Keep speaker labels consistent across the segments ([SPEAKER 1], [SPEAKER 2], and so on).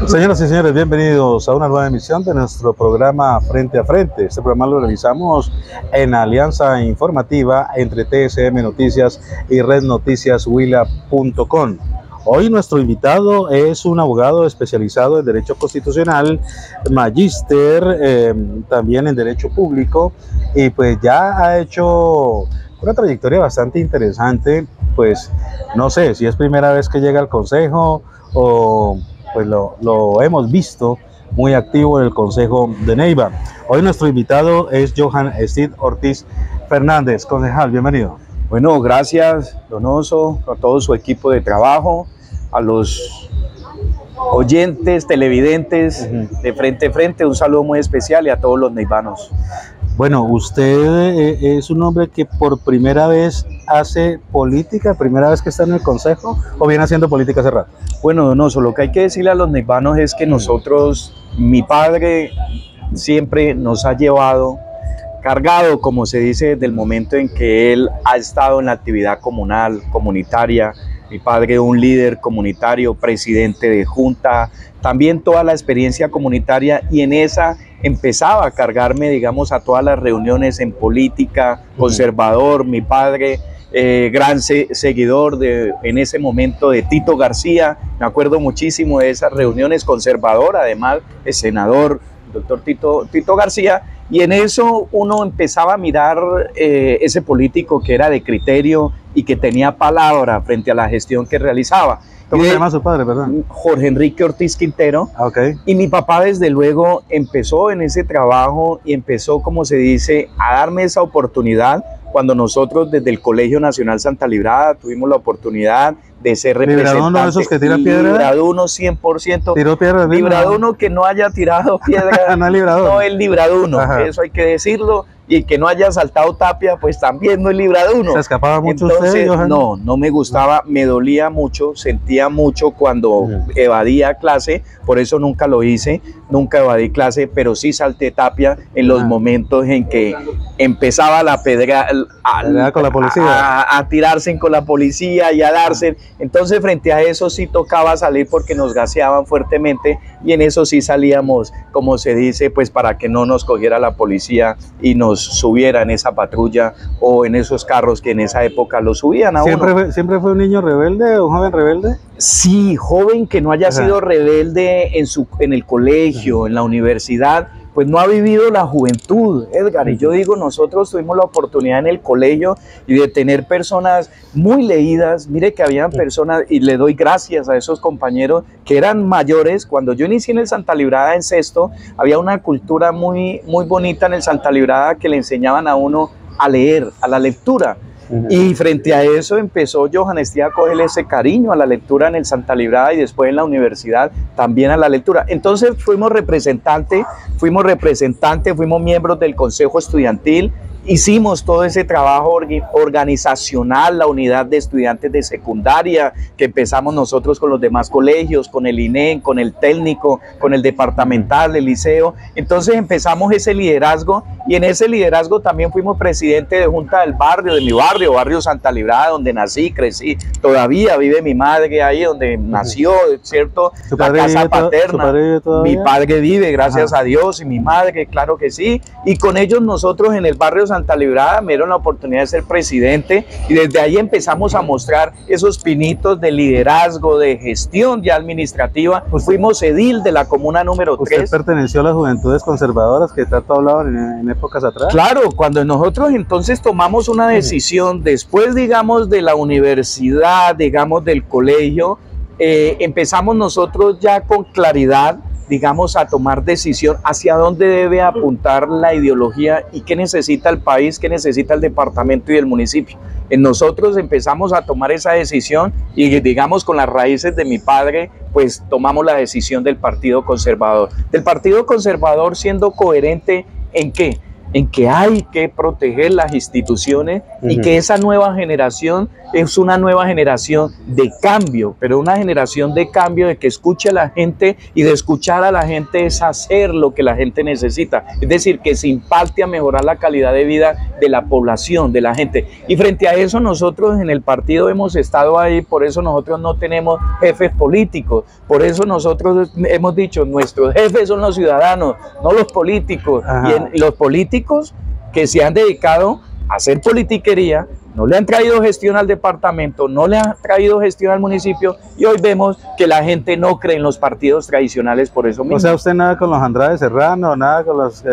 [SPEAKER 1] Señoras y señores, bienvenidos a una nueva emisión de nuestro programa Frente a Frente. Este programa lo realizamos en alianza informativa entre TSM Noticias y rednoticiashuila.com. Hoy nuestro invitado es un abogado especializado en Derecho Constitucional, magíster también en Derecho Público, y pues ya ha hecho una trayectoria bastante interesante. Pues no sé si es primera vez que llega al Consejo o pues lo hemos visto muy activo en el Consejo de Neiva. Hoy nuestro invitado es Johan Steve Ortiz Fernández. Concejal, bienvenido.
[SPEAKER 2] Bueno, gracias, Donoso, a todo su equipo de trabajo, a los oyentes, televidentes de Frente a Frente, un saludo muy especial y a todos los neivanos.
[SPEAKER 1] Bueno, usted es un hombre que por primera vez hace política, primera vez que está en el Consejo, o viene haciendo política hace rato.
[SPEAKER 2] Bueno, Donoso, lo que hay que decirle a los neivanos es que nosotros, mi padre siempre nos ha llevado, cargado, como se dice, desde el momento en que él ha estado en la actividad comunal, comunitaria. Mi padre, un líder comunitario, presidente de junta, también toda la experiencia comunitaria, y en esa empezaba a cargarme, digamos, a todas las reuniones en política, conservador. Mi padre, gran seguidor en ese momento de Tito García, me acuerdo muchísimo de esas reuniones, conservador, además, el senador, el doctor Tito García, y en eso uno empezaba a mirar ese político que era de criterio y que tenía palabra frente a la gestión que realizaba.
[SPEAKER 1] ¿Cómo se llama su padre, perdón?
[SPEAKER 2] Jorge Enrique Ortiz Quintero.
[SPEAKER 1] Okay.
[SPEAKER 2] Y mi papá desde luego empezó en ese trabajo y empezó, como se dice, a darme esa oportunidad cuando nosotros desde el Colegio Nacional Santa Librada tuvimos la oportunidad de ser representante.
[SPEAKER 1] ¿Libraduno esos que tira piedra?
[SPEAKER 2] Libraduno 100%.
[SPEAKER 1] ¿Tiró piedra?
[SPEAKER 2] Libraduno que no haya tirado piedra.
[SPEAKER 1] No es libraduno.
[SPEAKER 2] No es libraduno, eso hay que decirlo. Y que no haya saltado tapia, pues también no es libraduno.
[SPEAKER 1] ¿Se escapaba mucho
[SPEAKER 2] Entonces,
[SPEAKER 1] usted, Johan?
[SPEAKER 2] No me gustaba, me dolía mucho, sentía mucho cuando evadía clase, por eso nunca lo hice, nunca evadí clase, pero sí salté tapia en los momentos en que empezaba la pedra
[SPEAKER 1] con la policía.
[SPEAKER 2] A tirarse con la policía y a darse. Entonces, frente a eso sí tocaba salir porque nos gaseaban fuertemente, y en eso sí salíamos, como se dice, pues para que no nos cogiera la policía y nos subiera en esa patrulla o en esos carros que en esa época lo subían a uno.
[SPEAKER 1] ¿Siempre fue un niño rebelde, un joven rebelde?
[SPEAKER 2] Sí, joven que no haya sido rebelde en el colegio, en la universidad, pues no ha vivido la juventud, Edgar. Y yo digo, nosotros tuvimos la oportunidad en el colegio y de tener personas muy leídas. Mire que habían personas, y le doy gracias a esos compañeros que eran mayores. Cuando yo inicié en el Santa Librada en sexto, había una cultura muy bonita en el Santa Librada que le enseñaban a uno a leer, a la lectura. Y frente a eso empezó Johan Steve a cogerle ese cariño a la lectura en el Santa Librada y después en la universidad también a la lectura. Entonces fuimos representantes, fuimos miembros del Consejo Estudiantil, hicimos todo ese trabajo organizacional, la unidad de estudiantes de secundaria, que empezamos nosotros con los demás colegios, con el INEM, con el técnico, con el departamental, el liceo. Entonces empezamos ese liderazgo, y en ese liderazgo también fuimos presidente de junta del barrio, de mi barrio, barrio Santa Librada, donde nací, crecí. Todavía vive mi madre ahí donde nació, ¿cierto? La casa paterna. Mi padre vive, gracias a Dios, y mi madre, claro que sí. Y con ellos nosotros en el barrio Santa Librada me dieron la oportunidad de ser presidente, y desde ahí empezamos a mostrar esos pinitos de liderazgo, de gestión ya administrativa. Fuimos edil de la comuna número 3.
[SPEAKER 1] ¿Usted perteneció a las juventudes conservadoras que tanto hablaban en épocas atrás?
[SPEAKER 2] Claro, cuando nosotros entonces tomamos una decisión, después, digamos, de la universidad, digamos, del colegio, empezamos nosotros ya con claridad, digamos, a tomar decisión hacia dónde debe apuntar la ideología y qué necesita el país, qué necesita el departamento y el municipio. En nosotros empezamos a tomar esa decisión y, digamos, con las raíces de mi padre, pues tomamos la decisión del Partido Conservador. Del Partido Conservador siendo coherente ¿en qué? En que hay que proteger las instituciones y que esa nueva generación es una nueva generación de cambio, pero una generación de cambio, de que escuche a la gente, y de escuchar a la gente es hacer lo que la gente necesita, es decir, que se impacte a mejorar la calidad de vida de la población, de la gente. Y frente a eso nosotros en el partido hemos estado ahí, por eso nosotros no tenemos jefes políticos, por eso nosotros hemos dicho, nuestros jefes son los ciudadanos, no los políticos. Y los políticos que se han dedicado a hacer politiquería, no le han traído gestión al departamento, no le han traído gestión al municipio, y hoy vemos que la gente no cree en los partidos tradicionales por eso mismo.
[SPEAKER 1] O sea, usted nada con los Andrade Serrano, nada con los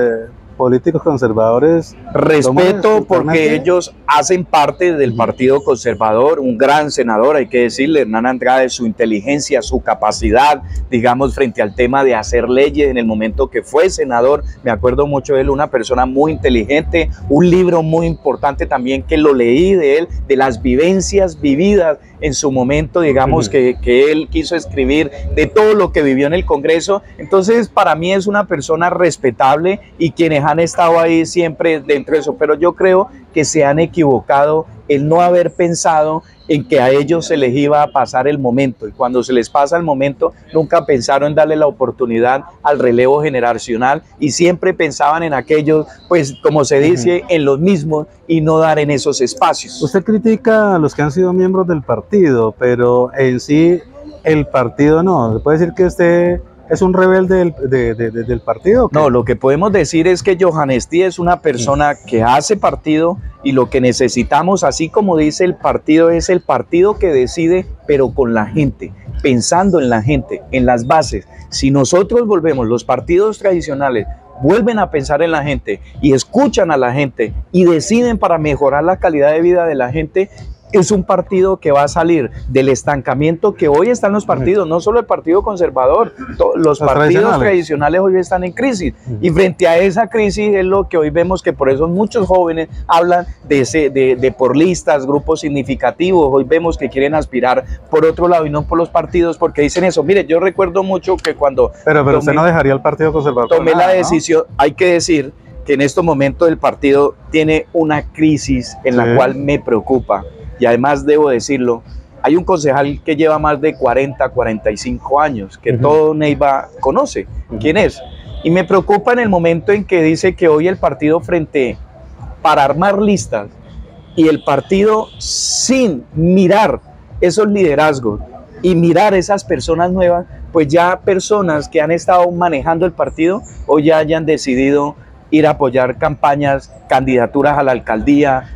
[SPEAKER 1] políticos conservadores.
[SPEAKER 2] Respeto, porque ellos hacen parte del Partido Conservador, un gran senador, hay que decirle, Hernán Andrade, su inteligencia, su capacidad, digamos, frente al tema de hacer leyes en el momento que fue senador, me acuerdo mucho de él, una persona muy inteligente, un libro muy importante también que lo leí de él, de las vivencias vividas en su momento, digamos, que él quiso escribir, de todo lo que vivió en el Congreso. Entonces, para mí es una persona respetable, y quienes han estado ahí siempre dentro de eso, pero yo creo que se han equivocado el no haber pensado en que a ellos se les iba a pasar el momento, y cuando se les pasa el momento nunca pensaron en darle la oportunidad al relevo generacional, y siempre pensaban en aquellos, pues como se dice, en los mismos, y no dar en esos espacios.
[SPEAKER 1] Usted critica a los que han sido miembros del partido, pero en sí el partido no, ¿se puede decir que usted es un rebelde del partido?
[SPEAKER 2] No, lo que podemos decir es que Yohanestí es una persona que hace partido, y lo que necesitamos, así como dice el partido, es el partido que decide, pero con la gente, pensando en la gente, en las bases. Si nosotros volvemos, los partidos tradicionales vuelven a pensar en la gente y escuchan a la gente y deciden para mejorar la calidad de vida de la gente, es un partido que va a salir del estancamiento que hoy están los partidos, no solo el Partido Conservador, los partidos tradicionales hoy están en crisis, y frente a esa crisis es lo que hoy vemos, que por eso muchos jóvenes hablan de por listas, grupos significativos. Hoy vemos que quieren aspirar por otro lado y no por los partidos, porque dicen eso. Mire, yo recuerdo mucho que cuando
[SPEAKER 1] pero usted no dejaría el Partido Conservador,
[SPEAKER 2] tomé la decisión, ¿no? Hay que decir que en estos momentos el partido tiene una crisis en la cual me preocupa. Y además debo decirlo, hay un concejal que lleva más de 40, 45 años, que todo Neiva conoce. ¿Quién es? Y me preocupa en el momento en que dice que hoy el partido para armar listas, y el partido sin mirar esos liderazgos y mirar esas personas nuevas, pues ya personas que han estado manejando el partido hoy ya hayan decidido ir a apoyar campañas, candidaturas a la alcaldía,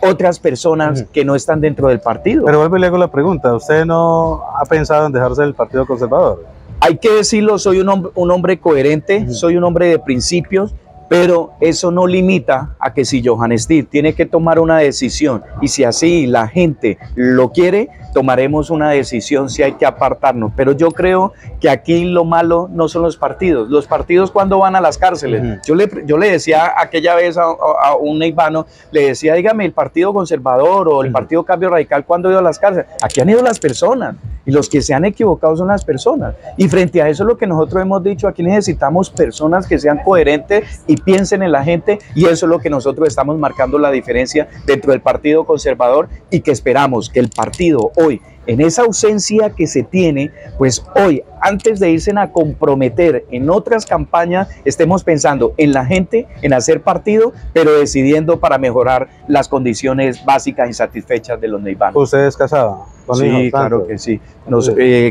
[SPEAKER 2] otras personas que no están dentro del partido.
[SPEAKER 1] Pero vuelvo y le hago la pregunta, ¿usted no ha pensado en dejarse del Partido Conservador?
[SPEAKER 2] Hay que decirlo, soy un hombre coherente, soy un hombre de principios, pero eso no limita a que si Yohanestí tiene que tomar una decisión, y si así la gente lo quiere, tomaremos una decisión si hay que apartarnos. Pero yo creo que aquí lo malo no son los partidos. Los partidos, cuando van a las cárceles, yo le decía aquella vez a un neivano, le decía, dígame, el Partido Conservador o el Partido Cambio Radical, ¿cuándo ha ido a las cárceles? Aquí han ido las personas, y los que se han equivocado son las personas. Y frente a eso, lo que nosotros hemos dicho, aquí necesitamos personas que sean coherentes y piensen en la gente, y eso es lo que nosotros estamos marcando la diferencia dentro del Partido Conservador, y que esperamos que el partido hoy, en esa ausencia que se tiene, pues hoy, antes de irse a comprometer en otras campañas, estemos pensando en la gente, en hacer partido, pero decidiendo para mejorar las condiciones básicas y satisfechas de los neivanos.
[SPEAKER 1] ¿Usted es casado?
[SPEAKER 2] Sí, claro que sí.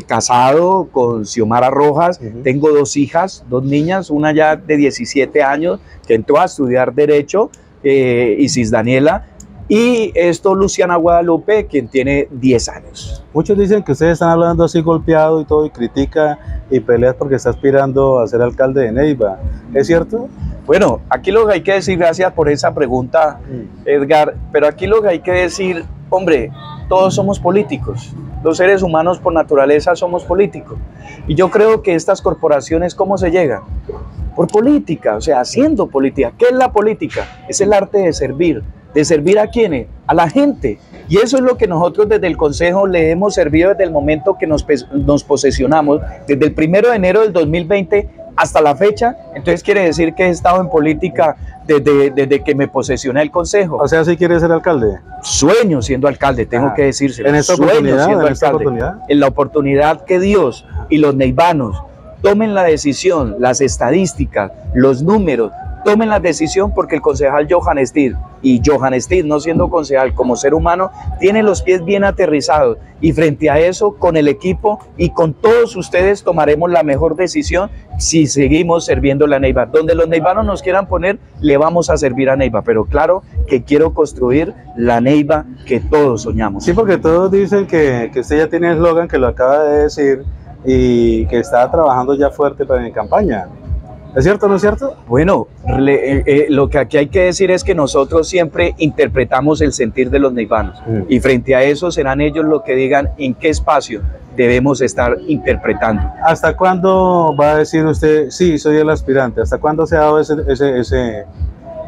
[SPEAKER 2] Casado con Xiomara Rojas, tengo 2 hijas, 2 niñas, una ya de 17 años, que entró a estudiar Derecho, Isis Daniela, y Luciana Guadalupe, quien tiene 10 años.
[SPEAKER 1] Muchos dicen que ustedes están hablando así golpeado y todo, y critica y pelea porque está aspirando a ser alcalde de Neiva. ¿Es cierto?
[SPEAKER 2] Bueno, aquí lo que hay que decir, gracias por esa pregunta, Edgar, pero aquí lo que hay que decir, hombre, todos somos políticos. Los seres humanos por naturaleza somos políticos. Y yo creo que estas corporaciones, ¿cómo se llegan? Por política, o sea, haciendo política. ¿Qué es la política? Es el arte de servir. ¿De servir a quiénes? A la gente. Y eso es lo que nosotros desde el Consejo le hemos servido desde el momento que nos posesionamos. Desde el 1 de enero del 2020 hasta la fecha, entonces quiere decir que he estado en política desde que me posesioné el consejo.
[SPEAKER 1] O sea, ¿sí quiere ser alcalde?
[SPEAKER 2] Sueño siendo alcalde, tengo que decírselo.
[SPEAKER 1] ¿En esta oportunidad?
[SPEAKER 2] Siendo alcalde. En la oportunidad que Dios y los neivanos tomen la decisión, las estadísticas, los números, tomen la decisión, porque el concejal Johan Stid, y Johan Stid, no siendo concejal, como ser humano, tiene los pies bien aterrizados, y frente a eso, con el equipo y con todos ustedes tomaremos la mejor decisión si seguimos sirviendo la Neiva. Donde los neivanos nos quieran poner, le vamos a servir a Neiva, pero claro que quiero construir la Neiva que todos soñamos.
[SPEAKER 1] Sí, porque todos dicen que usted ya tiene eslogan, que lo acaba de decir, y que está trabajando ya fuerte para en campaña. ¿Es cierto o no es cierto?
[SPEAKER 2] Bueno, lo que aquí hay que decir es que nosotros siempre interpretamos el sentir de los neivanos, y frente a eso serán ellos los que digan en qué espacio debemos estar interpretando.
[SPEAKER 1] ¿Hasta cuándo va a decir usted, sí, soy el aspirante? ¿Hasta cuándo se ha dado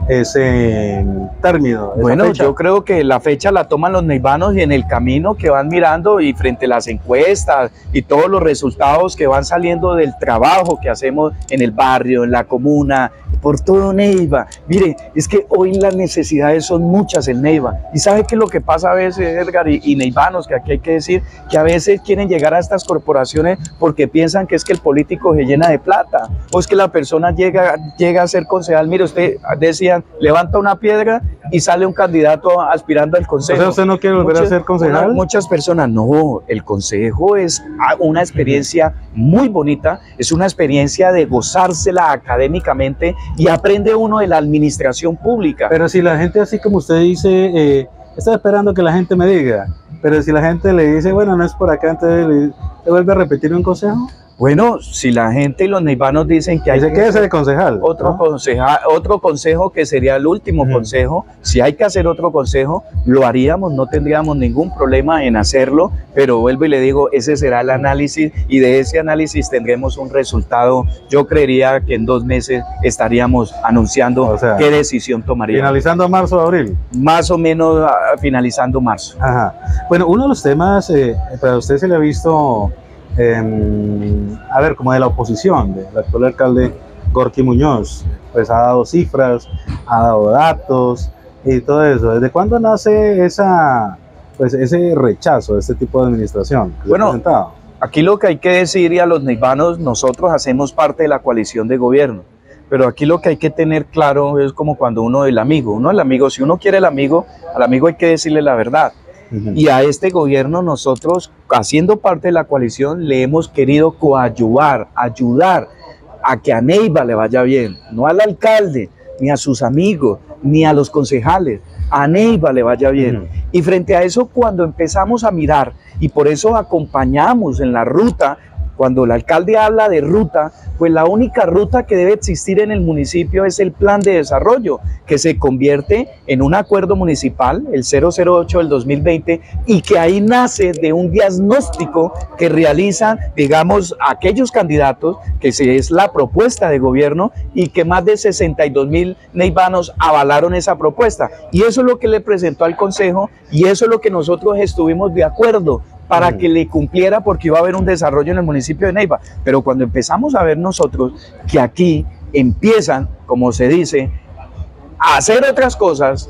[SPEAKER 1] ese término?
[SPEAKER 2] Bueno, yo creo que la fecha la toman los neivanos, y en el camino que van mirando y frente a las encuestas y todos los resultados que van saliendo del trabajo que hacemos en el barrio, en la comuna, por todo Neiva. Mire, es que hoy las necesidades son muchas en Neiva, y ¿sabe qué es lo que pasa a veces, Edgar, y neivanos, que aquí hay que decir que a veces quieren llegar a estas corporaciones porque piensan que es que el político se llena de plata, o es que la persona llega a ser concejal? Mire, usted decía, levanta una piedra y sale un candidato aspirando al consejo.
[SPEAKER 1] O sea, ¿usted no quiere volver a ser concejal?
[SPEAKER 2] Muchas personas, no, el consejo es una experiencia muy bonita, es una experiencia de gozársela académicamente, y aprende uno de la administración pública.
[SPEAKER 1] Pero si la gente, así como usted dice, está esperando que la gente me diga, pero si la gente le dice, bueno, no es por acá, entonces le vuelve a repetir un consejo.
[SPEAKER 2] Bueno, si la gente y los neivanos dicen que hay
[SPEAKER 1] que hacer el concejal,
[SPEAKER 2] otro consejo que sería el último consejo, si hay que hacer otro consejo, lo haríamos, no tendríamos ningún problema en hacerlo, pero vuelvo y le digo, ese será el análisis, y de ese análisis tendremos un resultado. Yo creería que en 2 meses estaríamos anunciando qué decisión tomaríamos.
[SPEAKER 1] ¿Finalizando marzo o abril?
[SPEAKER 2] Más o menos finalizando marzo.
[SPEAKER 1] Ajá. Bueno, uno de los temas, para usted se le ha visto... a ver, como de la oposición, del actual alcalde Gorky Muñoz, pues ha dado cifras, ha dado datos y todo eso. ¿Desde cuándo nace ese rechazo de este tipo de administración?
[SPEAKER 2] Bueno, aquí lo que hay que decir, y a los neivanos, nosotros hacemos parte de la coalición de gobierno, pero aquí lo que hay que tener claro es como cuando uno es el amigo, si uno quiere al amigo hay que decirle la verdad. Y a este gobierno nosotros, haciendo parte de la coalición, le hemos querido coadyuvar, ayudar a que a Neiva le vaya bien, no al alcalde, ni a sus amigos, ni a los concejales, a Neiva le vaya bien. Y frente a eso, cuando empezamos a mirar, y por eso acompañamos en la ruta, cuando el alcalde habla de ruta, pues la única ruta que debe existir en el municipio es el plan de desarrollo, que se convierte en un acuerdo municipal, el 008 del 2020, y que ahí nace de un diagnóstico que realizan, digamos, aquellos candidatos, que es la propuesta de gobierno, y que más de 62.000 neivanos avalaron esa propuesta. Y eso es lo que le presentó al consejo, y eso es lo que nosotros estuvimos de acuerdo, para que le cumpliera, porque iba a haber un desarrollo en el municipio de Neiva. Pero cuando empezamos a ver nosotros que aquí empiezan, como se dice, a hacer otras cosas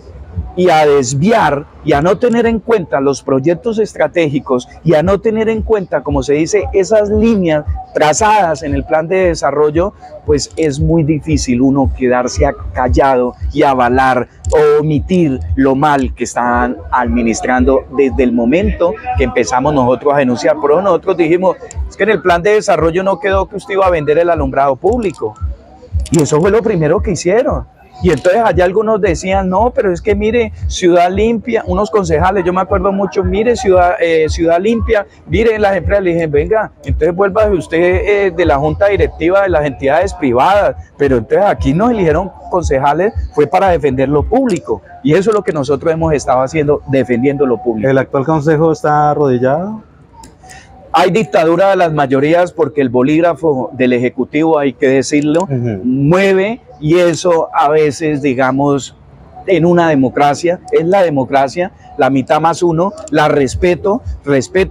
[SPEAKER 2] y a desviar y a no tener en cuenta los proyectos estratégicos y a no tener en cuenta, como se dice, esas líneas trazadas en el plan de desarrollo, pues es muy difícil uno quedarse callado y avalar o omitir lo mal que están administrando desde el momento que empezamos nosotros a denunciar. Pero nosotros dijimos, es que en el plan de desarrollo no quedó que usted iba a vender el alumbrado público, y eso fue lo primero que hicieron. Y entonces allá algunos decían, no, pero es que mire, Ciudad Limpia, unos concejales, yo me acuerdo mucho, mire Ciudad Limpia, mire las empresas. Le dije, venga, entonces vuelva usted de la junta directiva de las entidades privadas, pero entonces aquí nos eligieron concejales, fue para defender lo público, y eso es lo que nosotros hemos estado haciendo, defendiendo lo público.
[SPEAKER 1] ¿El actual consejo está arrodillado?
[SPEAKER 2] Hay dictadura de las mayorías, porque el bolígrafo del Ejecutivo, hay que decirlo, mueve, y eso a veces, digamos, en una democracia, es la democracia, la mitad más uno, la respeto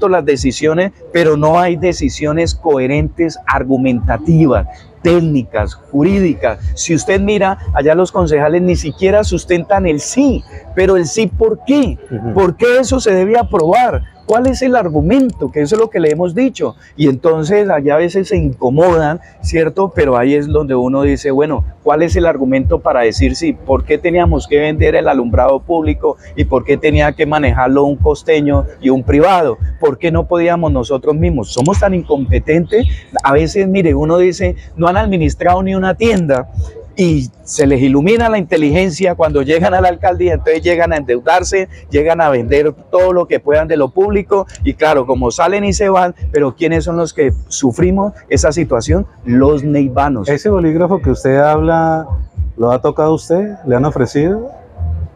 [SPEAKER 2] las decisiones, pero no hay decisiones coherentes, argumentativas. técnicas, jurídicas. Si usted mira, allá los concejales ni siquiera sustentan el sí, pero el sí, ¿por qué? ¿Por qué eso se debe aprobar? ¿Cuál es el argumento? Que eso es lo que le hemos dicho. Y entonces allá a veces se incomodan, ¿cierto? Pero ahí es donde uno dice, bueno, ¿cuál es el argumento para decir sí? ¿Por qué teníamos que vender el alumbrado público y por qué tenía que manejarlo un costeño y un privado? ¿Por qué no podíamos nosotros mismos? Somos tan incompetentes. A veces, mire, uno dice, no han administrado ni una tienda, y se les ilumina la inteligencia cuando llegan a la alcaldía, entonces llegan a endeudarse, llegan a vender todo lo que puedan de lo público, y claro, como salen y se van, pero ¿quiénes son los que sufrimos esa situación? Los neivanos.
[SPEAKER 1] ¿Ese bolígrafo que usted habla, lo ha tocado usted? ¿Le han ofrecido?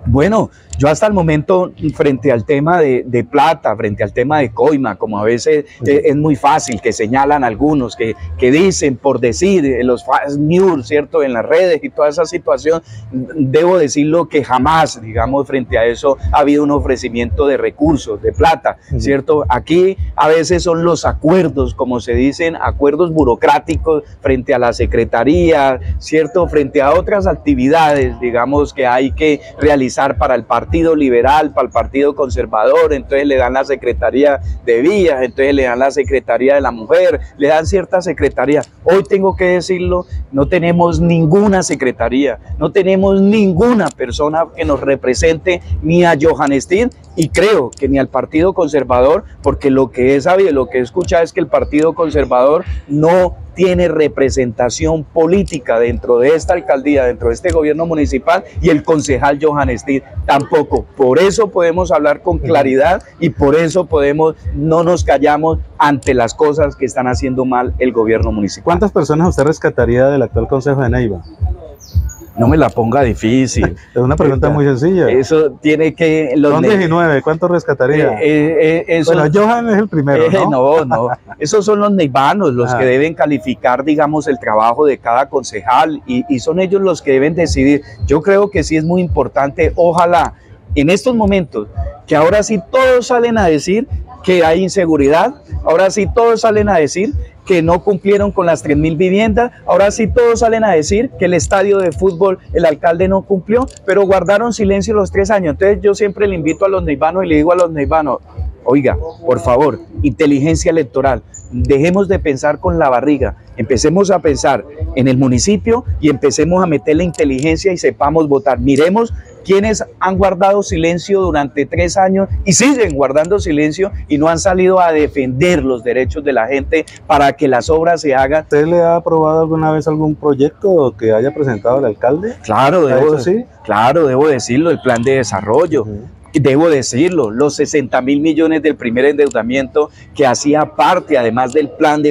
[SPEAKER 2] Bueno, yo hasta el momento, frente al tema de plata, frente al tema de coima, como a veces es muy fácil que señalan algunos, que dicen por decir, los fast news, ¿cierto?, en las redes y toda esa situación, debo decirlo que jamás, digamos, frente a eso ha habido un ofrecimiento de recursos, de plata, ¿cierto? Aquí a veces son los acuerdos, como se dicen, acuerdos burocráticos frente a la secretaría, ¿cierto?, frente a otras actividades, digamos, que hay que realizar para el Partido Liberal, para el Partido Conservador. Entonces le dan la Secretaría de Vías, entonces le dan la Secretaría de la Mujer, le dan ciertas secretarías. Hoy tengo que decirlo, no tenemos ninguna secretaría, no tenemos ninguna persona que nos represente, ni a Johan Stein, y creo que ni al Partido Conservador, porque lo que he sabido, lo que he escuchado es que el Partido Conservador no tiene representación política dentro de esta alcaldía, dentro de este gobierno municipal, y el concejal Johan Stein tampoco. Por eso podemos hablar con claridad y por eso no nos callamos ante las cosas que están haciendo mal el gobierno municipal.
[SPEAKER 1] ¿Cuántas personas usted rescataría del actual Consejo de Neiva?
[SPEAKER 2] No me la ponga difícil.
[SPEAKER 1] Es una pregunta muy sencilla.
[SPEAKER 2] Eso tiene que...
[SPEAKER 1] Son 19, ¿cuánto rescataría? Bueno, Johan es el primero, ¿no?
[SPEAKER 2] No. Esos son los neivanos los que deben calificar, digamos, el trabajo de cada concejal y son ellos los que deben decidir. Yo creo que sí es muy importante, ojalá, en estos momentos, que ahora sí todos salen a decir que hay inseguridad, ahora sí todos salen a decir que no cumplieron con las 3.000 viviendas, ahora sí todos salen a decir que el estadio de fútbol el alcalde no cumplió, pero guardaron silencio los 3 años. Entonces yo siempre le invito a los neivanos y le digo a los neivanos, oiga, por favor, inteligencia electoral, dejemos de pensar con la barriga, empecemos a pensar en el municipio y empecemos a meter la inteligencia y sepamos votar. Miremos quienes han guardado silencio durante 3 años y siguen guardando silencio y no han salido a defender los derechos de la gente para que las obras se hagan.
[SPEAKER 1] ¿Usted le ha aprobado alguna vez algún proyecto que haya presentado el alcalde?
[SPEAKER 2] Claro, debo decirlo, el plan de desarrollo. Debo decirlo, los 60.000 millones del primer endeudamiento que hacía parte además del plan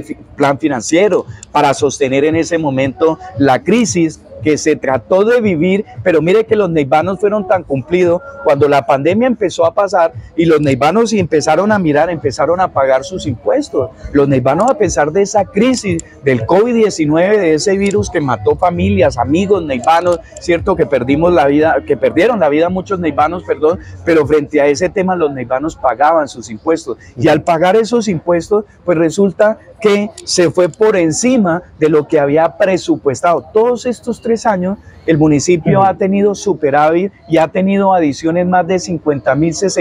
[SPEAKER 2] financiero para sostener en ese momento la crisis que se trató de vivir, pero mire que los neivanos fueron tan cumplidos cuando la pandemia empezó a pasar y los neivanos empezaron a mirar, empezaron a pagar sus impuestos. Los neivanos, a pesar de esa crisis del COVID-19, de ese virus que mató familias, amigos neivanos, cierto, que perdieron la vida muchos neivanos, perdón, pero frente a ese tema los neivanos pagaban sus impuestos y al pagar esos impuestos, pues resulta que se fue por encima de lo que había presupuestado. Todos estos 3 años el municipio ha tenido superávit y ha tenido adiciones más de 50.000,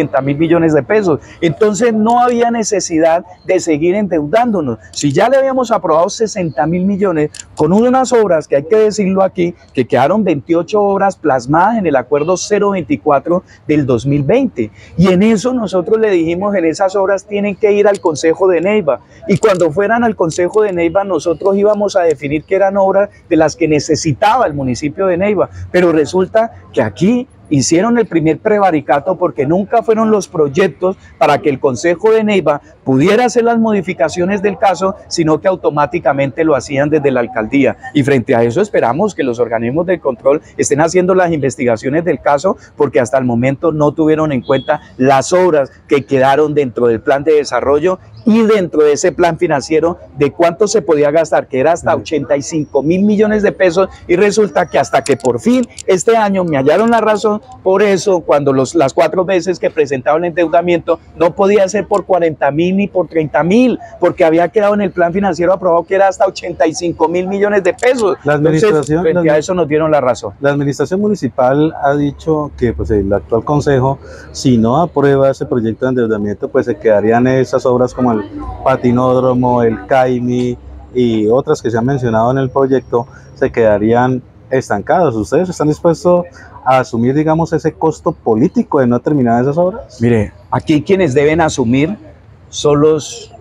[SPEAKER 2] 60.000 millones de pesos. Entonces no había necesidad de seguir endeudándonos. Si ya le habíamos aprobado 60.000 millones con unas obras que hay que decirlo aquí, que quedaron 28 obras plasmadas en el acuerdo 024 del 2020. Y en eso nosotros le dijimos, en esas obras tienen que ir al Consejo de Neiva. Y cuando fueran al Consejo de Neiva nosotros íbamos a definir que eran obras de las que necesitaba el municipio de Neiva, pero resulta que aquí hicieron el primer prevaricato porque nunca fueron los proyectos para que el Consejo de Neiva pudiera hacer las modificaciones del caso, sino que automáticamente lo hacían desde la alcaldía. Y frente a eso esperamos que los organismos de control estén haciendo las investigaciones del caso, porque hasta el momento no tuvieron en cuenta las obras que quedaron dentro del plan de desarrollo y dentro de ese plan financiero de cuánto se podía gastar, que era hasta 85.000 millones de pesos, y resulta que hasta que por fin este año me hallaron la razón endeudamiento, por eso cuando las 4 veces que presentaba el endeudamiento no podía ser por 40.000 ni por 30.000, porque había quedado en el plan financiero aprobado que era hasta 85.000 millones de pesos.
[SPEAKER 1] La administración,
[SPEAKER 2] entonces, frente a eso nos dieron la razón.
[SPEAKER 1] La administración municipal ha dicho que pues, el actual consejo, si no aprueba ese proyecto de endeudamiento, pues se quedarían esas obras como el patinódromo, el CAIMI y otras que se han mencionado en el proyecto, se quedarían estancados. ¿Ustedes están dispuestos a asumir, digamos, ese costo político de no terminar esas obras?
[SPEAKER 2] Mire, aquí quienes deben asumir son los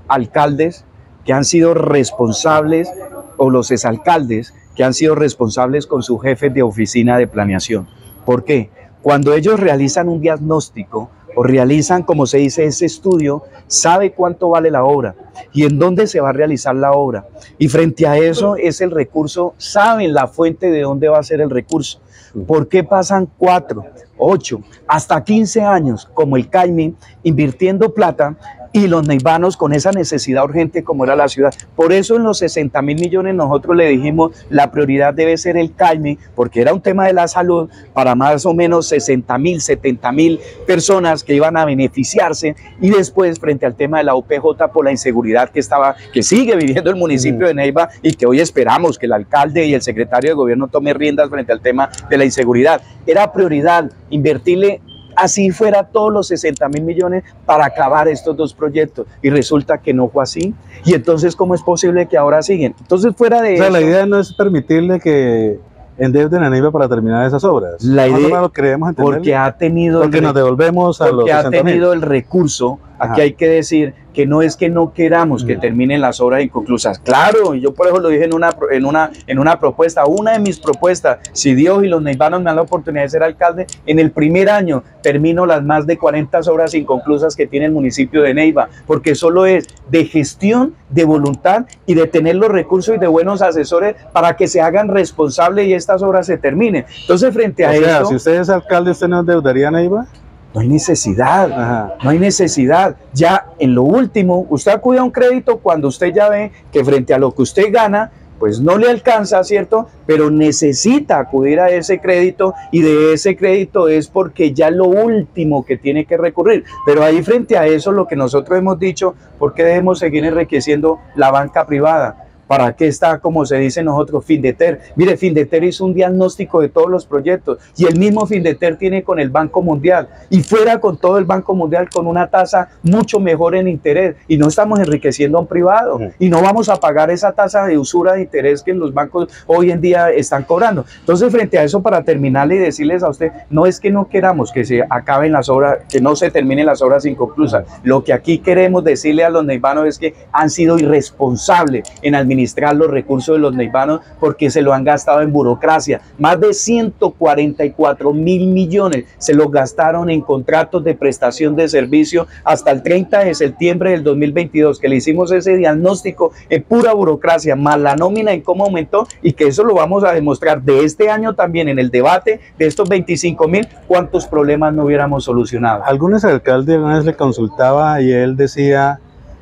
[SPEAKER 2] alcaldes que han sido responsables, o los exalcaldes que han sido responsables con sus jefes de oficina de planeación. ¿Por qué? Cuando ellos realizan un diagnóstico o realizan, como se dice, ese estudio, sabe cuánto vale la obra y en dónde se va a realizar la obra. Y frente a eso es el recurso, saben la fuente de dónde va a ser el recurso. ¿Por qué pasan 4, 8, hasta 15 años, como el CAIMI, invirtiendo plata, y los neivanos con esa necesidad urgente como era la ciudad? Por eso en los 60.000 millones nosotros le dijimos la prioridad debe ser el CAIMI, porque era un tema de la salud para más o menos 60.000, 70.000 personas que iban a beneficiarse, y después frente al tema de la UPJ por la inseguridad que sigue viviendo el municipio de Neiva y que hoy esperamos que el alcalde y el secretario de gobierno tome riendas frente al tema de la inseguridad. Era prioridad invertirle así fuera todos los 60.000 millones para acabar estos 2 proyectos, y resulta que no fue así. Y entonces, ¿cómo es posible que ahora siguen? Entonces, fuera de eso,
[SPEAKER 1] la idea no es permitirle que endeuden a Neiva para terminar esas obras.
[SPEAKER 2] La idea,
[SPEAKER 1] no lo creemos entender,
[SPEAKER 2] porque ha tenido,
[SPEAKER 1] porque nos devolvemos a los 60.000.
[SPEAKER 2] Porque ha tenido el recurso. Aquí hay que decir que no es que no queramos que terminen las obras inconclusas. Claro, yo por eso lo dije en una propuesta, una de mis propuestas, si Dios y los neivanos me dan la oportunidad de ser alcalde, en el primer año termino las más de 40 obras inconclusas que tiene el municipio de Neiva, porque solo es de gestión, de voluntad y de tener los recursos y de buenos asesores para que se hagan responsables y estas obras se terminen. Entonces, frente a eso...
[SPEAKER 1] si usted es alcalde, ¿usted no endeudaría a Neiva?
[SPEAKER 2] No hay necesidad, no hay necesidad. Ya en lo último, usted acude a un crédito cuando usted ya ve que frente a lo que usted gana, pues no le alcanza, ¿cierto? Pero necesita acudir a ese crédito, y de ese crédito es porque ya es lo último que tiene que recurrir. Pero ahí frente a eso, lo que nosotros hemos dicho, ¿por qué debemos seguir enriqueciendo la banca privada? ¿Para qué está, como se dice nosotros, Findeter? Mire, Findeter hizo un diagnóstico de todos los proyectos, y el mismo Findeter tiene con el Banco Mundial, y fuera con todo el Banco Mundial con una tasa mucho mejor en interés, y no estamos enriqueciendo a un privado, y no vamos a pagar esa tasa de usura de interés que los bancos hoy en día están cobrando. Entonces, frente a eso, para terminarle y decirles a usted, no es que no queramos que se acaben las obras, que no se terminen las obras inconclusas. Lo que aquí queremos decirle a los neivanos es que han sido irresponsables en administrar los recursos de los neivanos, porque se lo han gastado en burocracia. Más de 144.000 millones se los gastaron en contratos de prestación de servicio hasta el 30 de septiembre del 2022, que le hicimos ese diagnóstico en pura burocracia, más la nómina en cómo aumentó, y que eso lo vamos a demostrar de este año también en el debate de estos 25.000, cuántos problemas no hubiéramos solucionado.
[SPEAKER 1] Algunos alcaldes una vez le consultaba y él decía: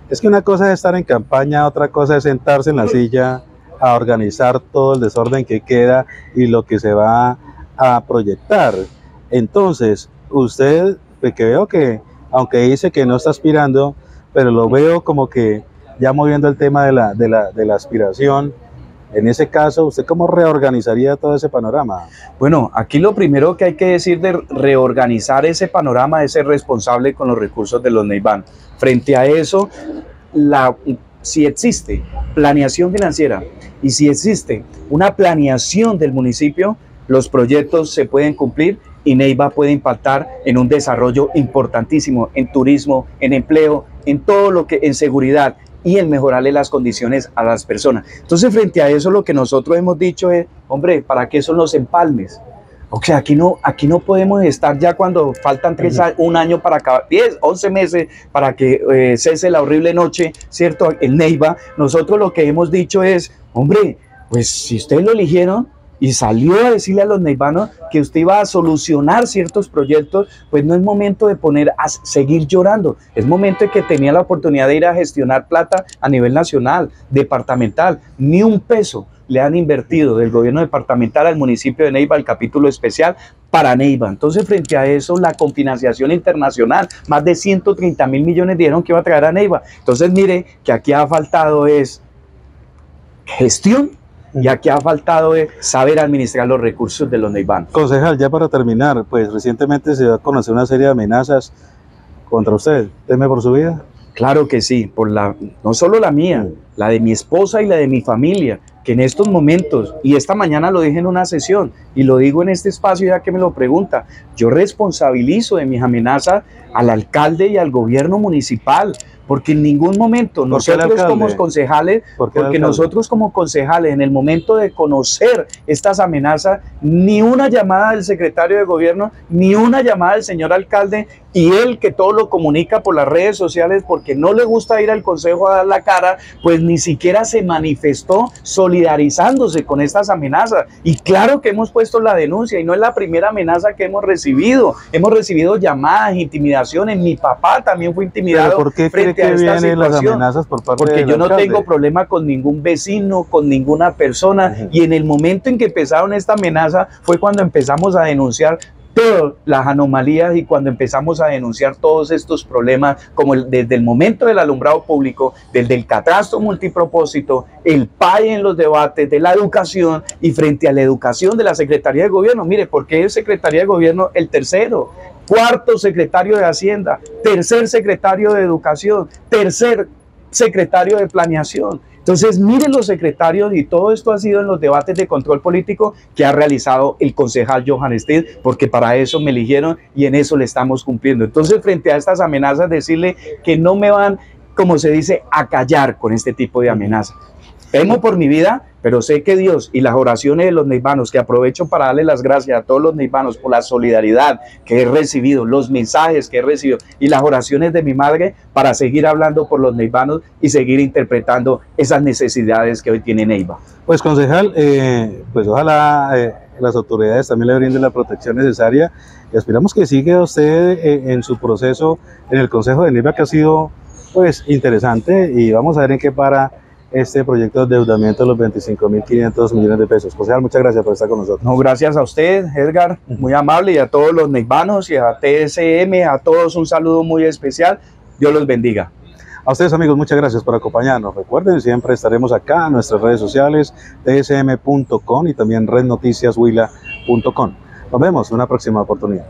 [SPEAKER 1] es que una cosa es estar en campaña, otra cosa es sentarse en la silla a organizar todo el desorden que queda y lo que se va a proyectar. Entonces, usted, que veo que, aunque dice que no está aspirando, pero lo veo como que ya moviendo el tema de la aspiración. En ese caso, ¿usted cómo reorganizaría todo ese panorama?
[SPEAKER 2] Bueno, aquí lo primero que hay que decir de reorganizar ese panorama es ser responsable con los recursos de los neivanos. Frente a eso, si existe planeación financiera y si existe una planeación del municipio, los proyectos se pueden cumplir y Neiva puede impactar en un desarrollo importantísimo en turismo, en empleo, en todo lo que, en seguridad, y en mejorarle las condiciones a las personas. Entonces, frente a eso, lo que nosotros hemos dicho es, hombre, ¿para qué son los empalmes? O sea, aquí no podemos estar ya cuando faltan un año para acabar, 10, 11 meses para que cese la horrible noche, ¿cierto? En Neiva, nosotros lo que hemos dicho es, hombre, pues si ustedes lo eligieron, y salió a decirle a los neivanos que usted iba a solucionar ciertos proyectos, pues no es momento de poner a seguir llorando, es momento de que tenía la oportunidad de ir a gestionar plata a nivel nacional, departamental, ni un peso le han invertido del gobierno departamental al municipio de Neiva, el capítulo especial para Neiva. Entonces, frente a eso, la confinanciación internacional, más de 130.000 millones dijeron que iba a traer a Neiva. Entonces, mire que aquí ha faltado es gestión, y aquí ha faltado es saber administrar los recursos de los neivanos.
[SPEAKER 1] Concejal, ya para terminar, pues recientemente se dio a conocer una serie de amenazas contra usted. ¿Teme por su vida?
[SPEAKER 2] Claro que sí, no solo la mía, la de mi esposa y la de mi familia, que en estos momentos, y esta mañana lo dije en una sesión, y lo digo en este espacio ya que me lo pregunta, yo responsabilizo de mis amenazas al alcalde y al gobierno municipal, porque en ningún momento nosotros como concejales, porque nosotros como concejales en el momento de conocer estas amenazas, ni una llamada del secretario de gobierno, ni una llamada del señor alcalde, y él que todo lo comunica por las redes sociales porque no le gusta ir al consejo a dar la cara, pues ni siquiera se manifestó solidarizándose con estas amenazas. Y claro que hemos puesto la denuncia y no es la primera amenaza que hemos recibido llamadas, intimidaciones, mi papá también fue intimidado.
[SPEAKER 1] ¿Por qué frente a esta situación? Las amenazas por parte
[SPEAKER 2] porque
[SPEAKER 1] del
[SPEAKER 2] yo no
[SPEAKER 1] alcalde
[SPEAKER 2] tengo problema con ningún vecino, con ninguna persona, y en el momento en que empezaron esta amenaza fue cuando empezamos a denunciar todas las anomalías y cuando empezamos a denunciar todos estos problemas, como desde el momento del alumbrado público, desde el catastro multipropósito, el PAE en los debates de la educación y frente a la educación de la Secretaría de Gobierno. Mire, ¿por qué es Secretaría de Gobierno el tercero? Cuarto secretario de Hacienda, tercer secretario de Educación, tercer secretario de Planeación. Entonces, miren los secretarios, y todo esto ha sido en los debates de control político que ha realizado el concejal Johan Steed, porque para eso me eligieron y en eso le estamos cumpliendo. Entonces, frente a estas amenazas, decirle que no me van, como se dice, a callar con este tipo de amenazas. Temo por mi vida, pero sé que Dios y las oraciones de los neivanos, que aprovecho para darle las gracias a todos los neivanos por la solidaridad que he recibido, los mensajes que he recibido y las oraciones de mi madre para seguir hablando por los neivanos y seguir interpretando esas necesidades que hoy tiene Neiva.
[SPEAKER 1] Pues concejal, pues ojalá las autoridades también le brinden la protección necesaria y aspiramos que siga usted en su proceso en el Consejo de Neiva, que ha sido pues interesante, y vamos a ver en qué para este proyecto de endeudamiento de los 25.500 millones de pesos. Concejal, muchas gracias por estar con nosotros.
[SPEAKER 2] No, gracias a usted, Edgar, muy amable, y a todos los neivanos y a TSM, a todos un saludo muy especial. Dios los bendiga.
[SPEAKER 1] A ustedes, amigos, muchas gracias por acompañarnos. Recuerden, siempre estaremos acá en nuestras redes sociales, tsm.com y también rednoticiashuila.com. Nos vemos en una próxima oportunidad.